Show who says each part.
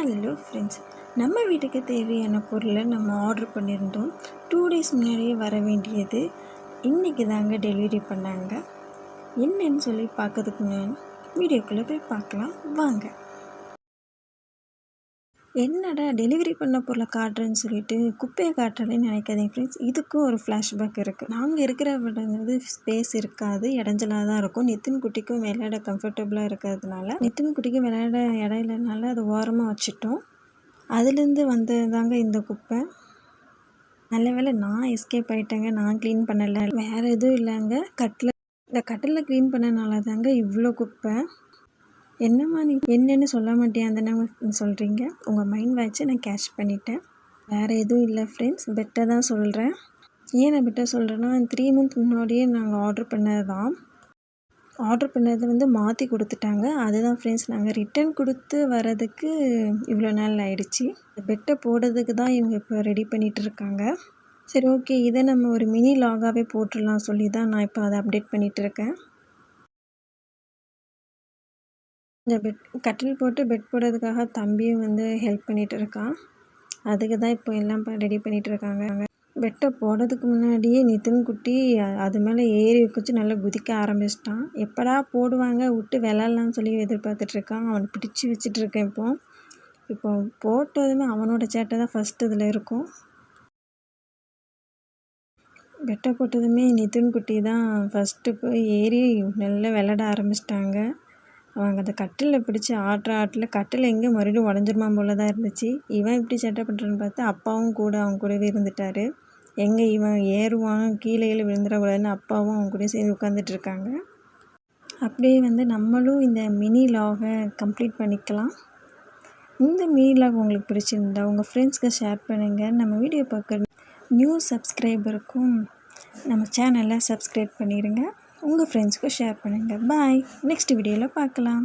Speaker 1: Hello friends, நம்ம வீட்டுக்கு தேவையான பொருளை நம்ம ஆர்டர் பண்ணியிருந்தோம். 2 டேஸ் முன்னாடியே வர வேண்டியது இன்றைக்கி தாங்க டெலிவரி பண்ணாங்க. என்னன்னு சொல்லி பார்க்கறதுக்கு முன்னாடி வீடியோக்குள்ளே போய் பார்க்கலாம் வாங்க. என்னடா டெலிவரி பண்ண பொருளை காட்டுறேன்னு சொல்லிட்டு குப்பையை காட்டுறேன்னு நினைக்காதீங்க ஃப்ரெண்ட்ஸ். இதுக்கும் ஒரு ஃப்ளாஷ்பேக் இருக்குது. நாங்கள் இருக்கிற இடங்கிறது ஸ்பேஸ் இருக்காது, இடைஞ்சலாக தான் இருக்கும். நித்தின் குட்டிக்கும் விளையாட கம்ஃபர்டபுளாக இருக்கிறதுனால நித்தின் குட்டிக்கும் விளையாட இடம் இல்லைனால அது ஓரமாக வச்சுட்டோம். அதுலேருந்து வந்தது தாங்க இந்த குப்பை. நல்ல வேளை நான் எஸ்கேப் ஆகிட்டேங்க, நான் க்ளீன் பண்ணலை. வேறு எதுவும் இல்லைங்க, இந்த கட்டில் க்ளீன் பண்ணனால தாங்க இவ்வளோ குப்பை. என்னம்மா நீ என்னன்னு சொல்ல மாட்டேன் அந்த சொல்கிறீங்க. உங்கள் மைண்ட் வாய்ஸை நான் கேட்ச் பண்ணிட்டேன். வேறு எதுவும் இல்லை ஃப்ரெண்ட்ஸ், பெட்டை தான் சொல்கிறேன். ஏன் நான் பெட்டை சொல்கிறேன்னா 3 மந்த் முன்னாடியே நாங்கள் ஆர்டர் பண்ணது மாற்றி கொடுத்துட்டாங்க. அதுதான் ஃப்ரெண்ட்ஸ், நாங்கள் ரிட்டன் கொடுத்து வரதுக்கு இவ்வளோ நாள் ஆயிடுச்சு. பெட்டை போடுறதுக்கு தான் இவங்க இப்போ ரெடி பண்ணிகிட்டு இருக்காங்க. சரி, ஓகே, இதை நம்ம ஒரு மினி லாகாகவே போட்டுடலாம் சொல்லி தான் நான் இப்போ அதை அப்டேட் பண்ணிகிட்டு இருக்கேன். இந்த கட்டில் போட்டு பெட் போடுறதுக்காக தம்பியும் ஹெல்ப் பண்ணிகிட்டு இருக்கான். அதுக்கு தான் இப்போ எல்லாம் ரெடி பண்ணிகிட்டு இருக்காங்க. பெட்டை போடுறதுக்கு முன்னாடியே நிதின் குட்டி அது மேலே ஏறி வச்சு நல்லா குதிக்க ஆரம்பிச்சிட்டான். எப்படா போடுவாங்க விட்டு விளாட்லான்னு சொல்லி எதிர்பார்த்துட்ருக்கான். அவனை பிடிச்சி வச்சிட்ருக்கேன். இப்போ போட்டதுமே அவனோட சேட்டை தான் ஃபஸ்ட்டு இதில் இருக்கும். பெட்டை போட்டதுமே நிதின் குட்டி தான் ஃபஸ்ட்டு போய் ஏறி நல்லா விளாட ஆரம்பிச்சிட்டாங்க. அவங்க அந்த கட்டிலில் பிடிச்சி ஆட்டில் கட்டில் எங்கே மறுபடியும் உடஞ்சிருமா போல தான் இருந்துச்சு. இவன் இப்படி சேட்டை பண்ணுறான்னு பார்த்து அப்பாவும் அவங்க கூடவே இருந்துட்டார். எங்கே இவன் ஏறுவான் கீழே விழுந்துடக்கூடாதுன்னு அப்பாவும் அவங்க கூட சேர்ந்து உட்காந்துட்ருக்காங்க. அப்படியே நம்மளும் இந்த மினி லாகை கம்ப்ளீட் பண்ணிக்கலாம். இந்த மினி லாக் உங்களுக்கு பிடிச்சிருந்தா உங்கள் ஃப்ரெண்ட்ஸ்க்கு ஷேர் பண்ணுங்கள். நம்ம வீடியோ பார்க்குற நியூ சப்ஸ்கிரைபருக்கும் நம்ம சேனலை சப்ஸ்கிரைப் பண்ணிடுங்க. உங்கள் ஃப்ரெண்ட்ஸ்க்கு ஷேர் பண்ணுங்கள். பாய், நெக்ஸ்ட் வீடியோவில் பார்க்கலாம்.